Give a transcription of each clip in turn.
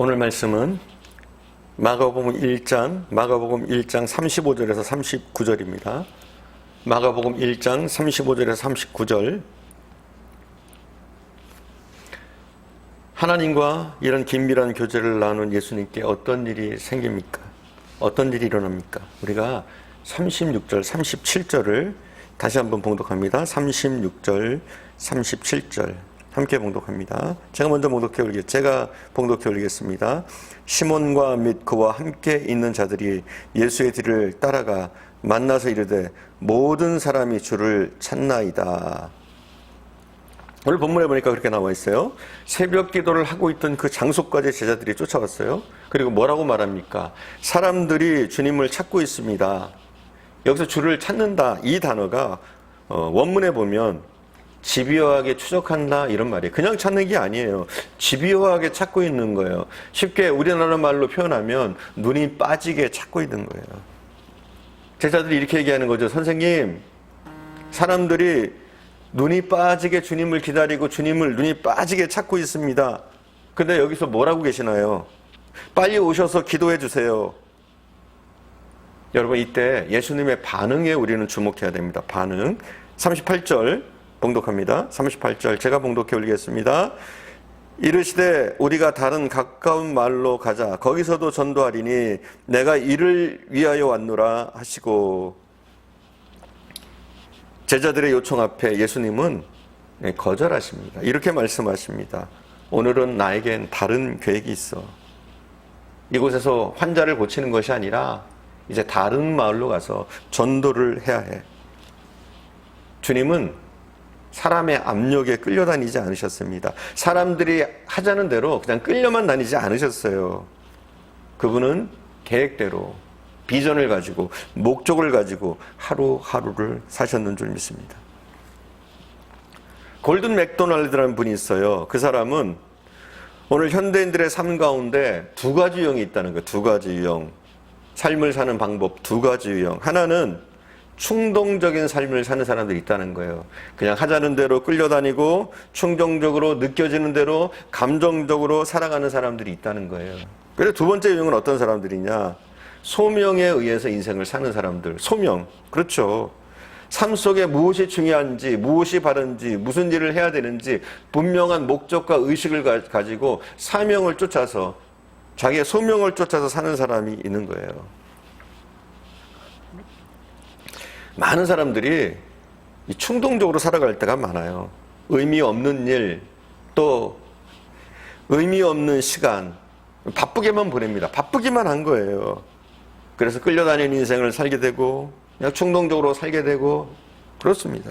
오늘 말씀은 마가복음 1장 35절에서 39절입니다. 마가복음 1장 35절에서 39절. 하나님과 이런 긴밀한 교제를 나눈 예수님께 어떤 일이 생깁니까? 어떤 일이 일어납니까? 우리가 36절, 37절을 다시 한번 봉독합니다. 36절, 37절 함께 봉독합니다. 제가 봉독해 올리겠습니다. 시몬과 및 그와 함께 있는 자들이 예수의 뒤를 따라가 만나서 이르되 모든 사람이 주를 찾나이다. 오늘 본문에 보니까 그렇게 나와 있어요. 새벽 기도를 하고 있던 그 장소까지 제자들이 쫓아왔어요. 그리고 뭐라고 말합니까? 사람들이 주님을 찾고 있습니다. 여기서 주를 찾는다, 이 단어가 원문에 보면 집요하게 추적한다 이런 말이에요. 그냥 찾는 게 아니에요. 집요하게 찾고 있는 거예요. 쉽게 우리나라 말로 표현하면 눈이 빠지게 찾고 있는 거예요. 제자들이 이렇게 얘기하는 거죠. 선생님, 사람들이 눈이 빠지게 주님을 기다리고 주님을 눈이 빠지게 찾고 있습니다. 근데 여기서 뭐라고 계시나요? 빨리 오셔서 기도해 주세요. 여러분, 이때 예수님의 반응에 우리는 주목해야 됩니다. 반응. 38절 봉독합니다. 38절 제가 봉독해 올리겠습니다. 이르시되 우리가 다른 가까운 마을로 가자. 거기서도 전도하리니 내가 이를 위하여 왔노라 하시고, 제자들의 요청 앞에 예수님은 거절하십니다. 이렇게 말씀하십니다. 오늘은 나에겐 다른 계획이 있어. 이곳에서 환자를 고치는 것이 아니라 이제 다른 마을로 가서 전도를 해야 해. 주님은 사람의 압력에 끌려다니지 않으셨습니다. 사람들이 하자는 대로 그냥 끌려만 다니지 않으셨어요. 그분은 계획대로 비전을 가지고 목적을 가지고 하루하루를 사셨는 줄 믿습니다. 골든 맥도날드라는 분이 있어요. 그 사람은 오늘 현대인들의 삶 가운데 두 가지 유형이 있다는 거예요. 두 가지 유형. 삶을 사는 방법 두 가지 유형. 하나는 충동적인 삶을 사는 사람들이 있다는 거예요. 그냥 하자는 대로 끌려다니고 충동적으로 느껴지는 대로 감정적으로 살아가는 사람들이 있다는 거예요. 그래서 두 번째 유형은 어떤 사람들이냐? 소명에 의해서 인생을 사는 사람들. 소명. 그렇죠. 삶 속에 무엇이 중요한지, 무엇이 바른지, 무슨 일을 해야 되는지 분명한 목적과 의식을 가지고 사명을 쫓아서, 자기의 소명을 쫓아서 사는 사람이 있는 거예요. 많은 사람들이 충동적으로 살아갈 때가 많아요. 의미 없는 일, 또 의미 없는 시간, 바쁘게만 보냅니다. 바쁘기만 한 거예요. 그래서 끌려다니는 인생을 살게 되고 그냥 충동적으로 살게 되고 그렇습니다.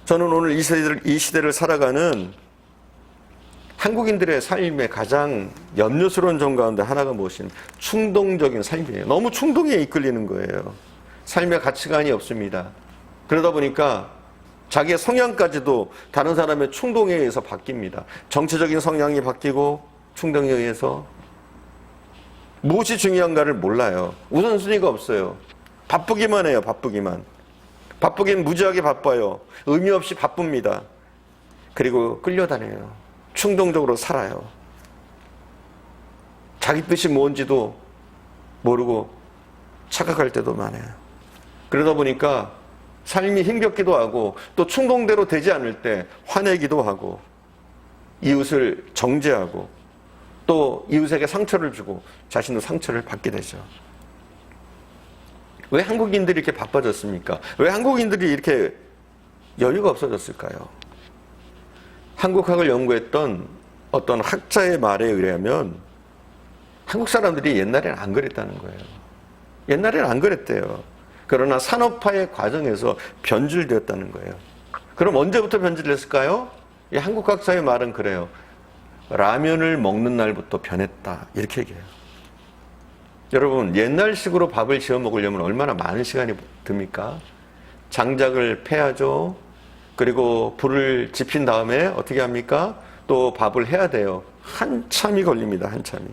저는 오늘 이 시대를 살아가는 한국인들의 삶의 가장 염려스러운 점 가운데 하나가 무엇이냐면 충동적인 삶이에요. 너무 충동에 이끌리는 거예요. 삶의 가치관이 없습니다. 그러다 보니까 자기의 성향까지도 다른 사람의 충동에 의해서 바뀝니다. 정치적인 성향이 바뀌고 충동에 의해서 무엇이 중요한가를 몰라요. 우선순위가 없어요. 바쁘기만 해요. 바쁘긴 무지하게 바빠요. 의미 없이 바쁩니다. 그리고 끌려다녀요. 충동적으로 살아요. 자기 뜻이 뭔지도 모르고 착각할 때도 많아요. 그러다 보니까 삶이 힘겹기도 하고 또 충동대로 되지 않을 때 화내기도 하고 이웃을 정죄하고 또 이웃에게 상처를 주고 자신도 상처를 받게 되죠. 왜 한국인들이 이렇게 바빠졌습니까? 왜 한국인들이 이렇게 여유가 없어졌을까요? 한국학을 연구했던 어떤 학자의 말에 의하면 한국 사람들이 옛날에는 안 그랬다는 거예요. 옛날에는 안 그랬대요. 그러나 산업화의 과정에서 변질되었다는 거예요. 그럼 언제부터 변질됐을까요? 이 한국학자의 말은 그래요. 라면을 먹는 날부터 변했다. 이렇게 얘기해요. 여러분, 옛날식으로 밥을 지어 먹으려면 얼마나 많은 시간이 듭니까? 장작을 패야죠. 그리고 불을 지핀 다음에 어떻게 합니까? 또 밥을 해야 돼요. 한참이 걸립니다. 한참이.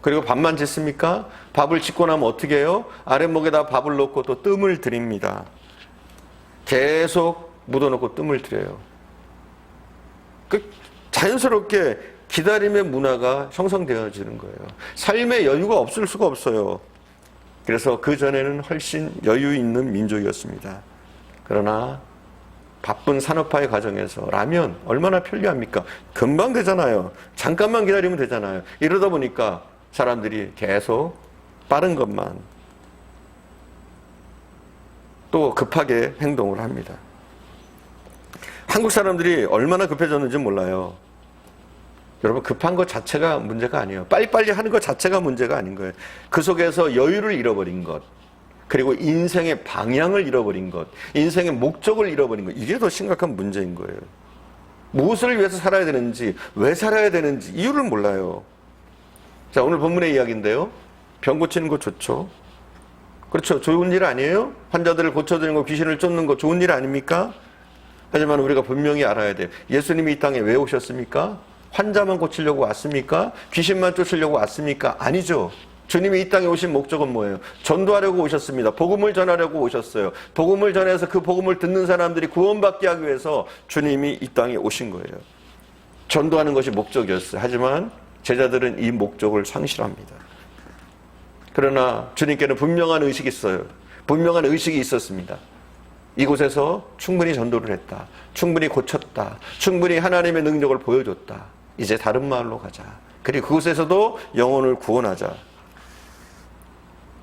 그리고 밥만 짓습니까? 밥을 짓고 나면 어떻게 해요? 아랫목에다 밥을 넣고 또 뜸을 들입니다. 계속 묻어놓고 뜸을 들여요. 자연스럽게 기다림의 문화가 형성되어지는 거예요. 삶의 여유가 없을 수가 없어요. 그래서 그 전에는 훨씬 여유 있는 민족이었습니다. 그러나 바쁜 산업화의 과정에서 라면 얼마나 편리합니까? 금방 되잖아요. 잠깐만 기다리면 되잖아요. 이러다 보니까 사람들이 계속 빠른 것만 또 급하게 행동을 합니다. 한국 사람들이 얼마나 급해졌는지 몰라요. 여러분, 급한 것 자체가 문제가 아니에요. 빨리빨리 하는 것 자체가 문제가 아닌 거예요. 그 속에서 여유를 잃어버린 것, 그리고 인생의 방향을 잃어버린 것, 인생의 목적을 잃어버린 것, 이게 더 심각한 문제인 거예요. 무엇을 위해서 살아야 되는지, 왜 살아야 되는지 이유를 몰라요. 자, 오늘 본문의 이야기인데요. 병 고치는 거 좋죠. 그렇죠. 좋은 일 아니에요? 환자들을 고쳐드리는 거, 귀신을 쫓는 거 좋은 일 아닙니까? 하지만 우리가 분명히 알아야 돼요. 예수님이 이 땅에 왜 오셨습니까? 환자만 고치려고 왔습니까? 귀신만 쫓으려고 왔습니까? 아니죠. 주님이 이 땅에 오신 목적은 뭐예요? 전도하려고 오셨습니다. 복음을 전하려고 오셨어요. 복음을 전해서 그 복음을 듣는 사람들이 구원받게 하기 위해서 주님이 이 땅에 오신 거예요. 전도하는 것이 목적이었어요. 하지만 제자들은 이 목적을 상실합니다. 그러나 주님께는 분명한 의식이 있어요. 분명한 의식이 있었습니다. 이곳에서 충분히 전도를 했다. 충분히 고쳤다. 충분히 하나님의 능력을 보여줬다. 이제 다른 마을로 가자. 그리고 그곳에서도 영혼을 구원하자.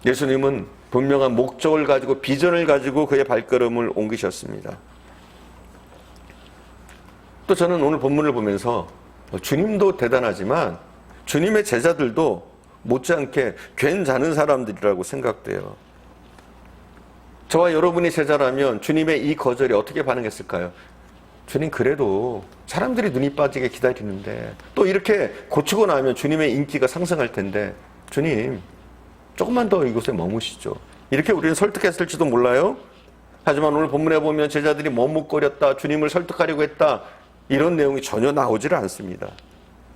예수님은 분명한 목적을 가지고 비전을 가지고 그의 발걸음을 옮기셨습니다. 또 저는 오늘 본문을 보면서 주님도 대단하지만 주님의 제자들도 못지않게 괜찮은 사람들이라고 생각돼요. 저와 여러분이 제자라면 주님의 이 거절에 어떻게 반응했을까요? 주님, 그래도 사람들이 눈이 빠지게 기다리는데 또 이렇게 고치고 나면 주님의 인기가 상승할 텐데 주님, 조금만 더 이곳에 머무시죠. 이렇게 우리는 설득했을지도 몰라요. 하지만 오늘 본문에 보면 제자들이 머뭇거렸다, 주님을 설득하려고 했다, 이런 내용이 전혀 나오지를 않습니다.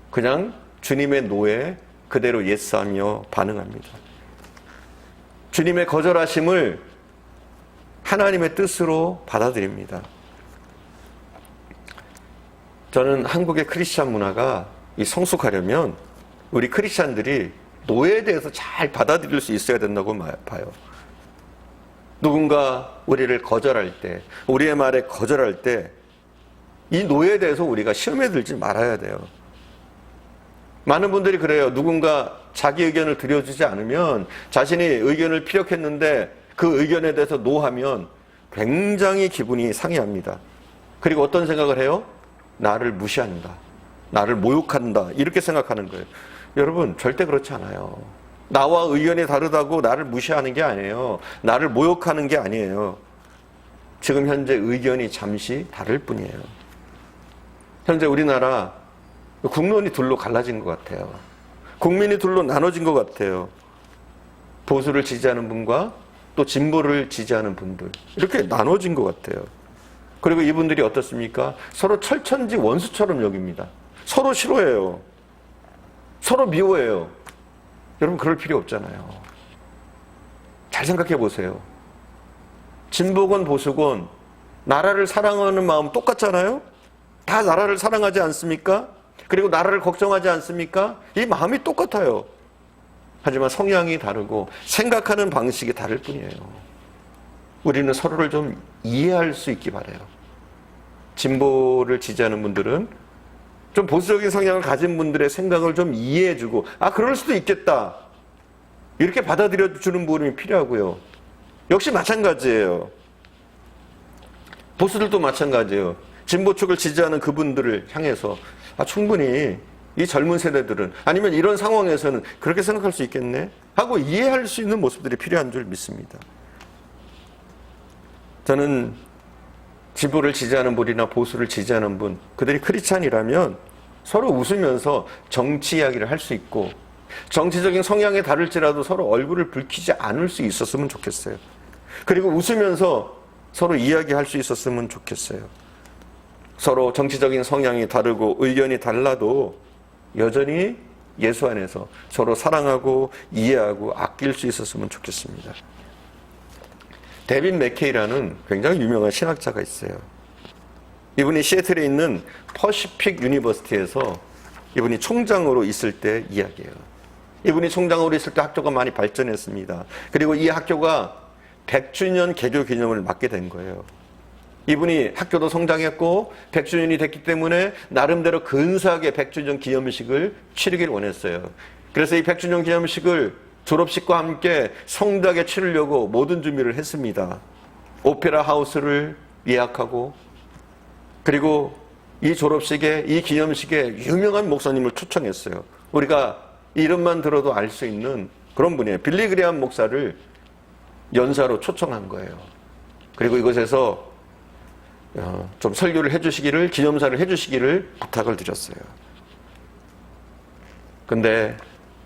그냥 주님의 노에 그대로 예스하며 반응합니다. 주님의 거절하심을 하나님의 뜻으로 받아들입니다. 저는 한국의 크리스찬 문화가 성숙하려면 우리 크리스찬들이 노예에 대해서 잘 받아들일 수 있어야 된다고 봐요. 누군가 우리를 거절할 때, 우리의 말에 거절할 때 이 노예에 대해서 우리가 시험에 들지 말아야 돼요. 많은 분들이 그래요. 누군가 자기 의견을 들여주지 않으면, 자신이 의견을 피력했는데 그 의견에 대해서 노하면 굉장히 기분이 상해합니다. 그리고 어떤 생각을 해요? 나를 무시한다, 나를 모욕한다, 이렇게 생각하는 거예요. 여러분, 절대 그렇지 않아요. 나와 의견이 다르다고 나를 무시하는 게 아니에요. 나를 모욕하는 게 아니에요. 지금 현재 의견이 잠시 다를 뿐이에요. 현재 우리나라 국론이 둘로 갈라진 것 같아요. 국민이 둘로 나눠진 것 같아요. 보수를 지지하는 분과 또 진보를 지지하는 분들, 이렇게 나눠진 것 같아요. 그리고 이분들이 어떻습니까? 서로 철천지 원수처럼 여깁니다. 서로 싫어해요. 서로 미워해요. 여러분, 그럴 필요 없잖아요. 잘 생각해 보세요. 진보건 보수건 나라를 사랑하는 마음 똑같잖아요. 다 나라를 사랑하지 않습니까? 그리고 나라를 걱정하지 않습니까? 이 마음이 똑같아요. 하지만 성향이 다르고 생각하는 방식이 다를 뿐이에요. 우리는 서로를 좀 이해할 수 있기 바라요. 진보를 지지하는 분들은 좀 보수적인 성향을 가진 분들의 생각을 좀 이해해주고, 아, 그럴 수도 있겠다, 이렇게 받아들여주는 부분이 필요하고요. 역시 마찬가지예요. 보수들도 마찬가지예요. 진보 측을 지지하는 그분들을 향해서 충분히 이 젊은 세대들은, 아니면 이런 상황에서는 그렇게 생각할 수 있겠네 하고 이해할 수 있는 모습들이 필요한 줄 믿습니다. 저는 진보를 지지하는 분이나 보수를 지지하는 분, 그들이 크리스찬이라면 서로 웃으면서 정치 이야기를 할 수 있고, 정치적인 성향이 다를지라도 서로 얼굴을 붉히지 않을 수 있었으면 좋겠어요. 그리고 웃으면서 서로 이야기할 수 있었으면 좋겠어요. 서로 정치적인 성향이 다르고 의견이 달라도 여전히 예수 안에서 서로 사랑하고 이해하고 아낄 수 있었으면 좋겠습니다. 데빈 맥케이라는 굉장히 유명한 신학자가 있어요. 이분이 시애틀에 있는 퍼시픽 유니버시티에서 이분이 총장으로 있을 때 이야기예요. 이분이 총장으로 있을 때 학교가 많이 발전했습니다. 그리고 이 학교가 100주년 개교 기념을 맞게 된 거예요. 이분이 학교도 성장했고 100주년이 됐기 때문에 나름대로 근사하게 100주년 기념식을 치르길 원했어요. 그래서 이 100주년 기념식을 졸업식과 함께 성대하게 치르려고 모든 준비를 했습니다. 오페라 하우스를 예약하고, 그리고 이 졸업식에, 이 기념식에 유명한 목사님을 초청했어요. 우리가 이름만 들어도 알 수 있는 그런 분이에요. 빌리 그레이엄 목사를 연사로 초청한 거예요. 그리고 이곳에서 좀 설교를 해주시기를, 기념사를 해주시기를 부탁을 드렸어요. 근데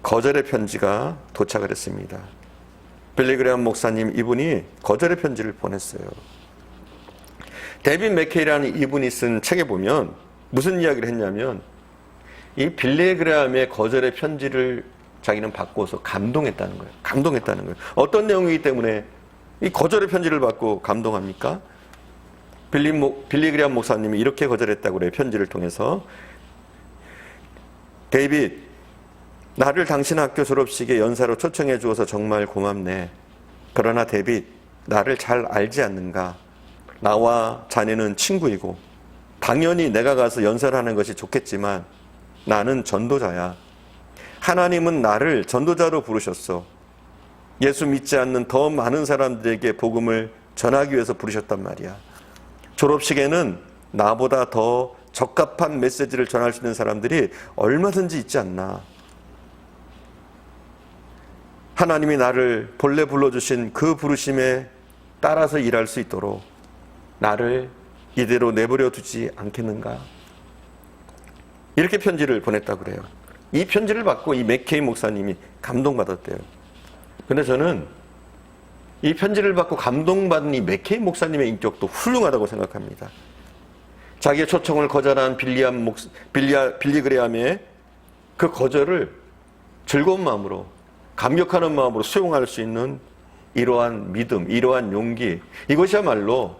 거절의 편지가 도착을 했습니다. 빌리 그레이엄 목사님, 이분이 거절의 편지를 보냈어요. 데이빗 맥케이라는 이분이 쓴 책에 보면 무슨 이야기를 했냐면, 이 빌리 그레이엄의 거절의 편지를 자기는 받고서 감동했다는 거예요. 감동했다는 거예요. 어떤 내용이기 때문에 이 거절의 편지를 받고 감동합니까? 빌리 그레이엄 목사님이 이렇게 거절했다고 그래요. 편지를 통해서. 데이빗, 나를 당신 학교 졸업식에 연사로 초청해 주어서 정말 고맙네. 그러나 데이빗, 나를 잘 알지 않는가? 나와 자네는 친구이고 당연히 내가 가서 연사를 하는 것이 좋겠지만 나는 전도자야. 하나님은 나를 전도자로 부르셨어. 예수 믿지 않는 더 많은 사람들에게 복음을 전하기 위해서 부르셨단 말이야. 졸업식에는 나보다 더 적합한 메시지를 전할 수 있는 사람들이 얼마든지 있지 않나. 하나님이 나를 본래 불러주신 그 부르심에 따라서 일할 수 있도록 나를 이대로 내버려 두지 않겠는가? 이렇게 편지를 보냈다고 그래요. 이 편지를 받고 이 맥케이 목사님이 감동받았대요. 근데 저는 이 편지를 받고 감동받은 이 맥케이 목사님의 인격도 훌륭하다고 생각합니다. 자기의 초청을 거절한 빌리 그레이엄의 그 거절을 즐거운 마음으로, 감격하는 마음으로 수용할 수 있는 이러한 믿음, 이러한 용기, 이것이야말로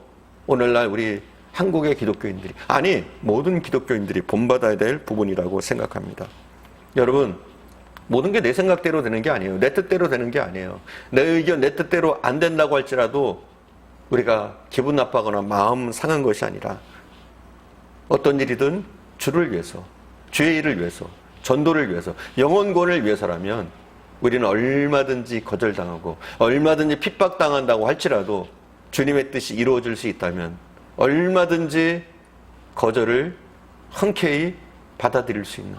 오늘날 우리 한국의 기독교인들이, 아니 모든 기독교인들이 본받아야 될 부분이라고 생각합니다. 여러분, 모든 게 내 생각대로 되는 게 아니에요. 내 뜻대로 되는 게 아니에요. 내 의견, 내 뜻대로 안 된다고 할지라도 우리가 기분 나빠하거나 마음 상한 것이 아니라 어떤 일이든 주를 위해서, 주의 일을 위해서, 전도를 위해서, 영혼권을 위해서라면 우리는 얼마든지 거절당하고 얼마든지 핍박당한다고 할지라도 주님의 뜻이 이루어질 수 있다면 얼마든지 거절을 흔쾌히 받아들일 수 있는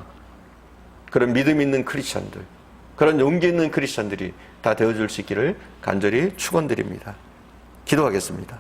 그런 믿음 있는 크리스찬들, 그런 용기 있는 크리스찬들이 다 되어줄 수 있기를 간절히 축원드립니다. 기도하겠습니다.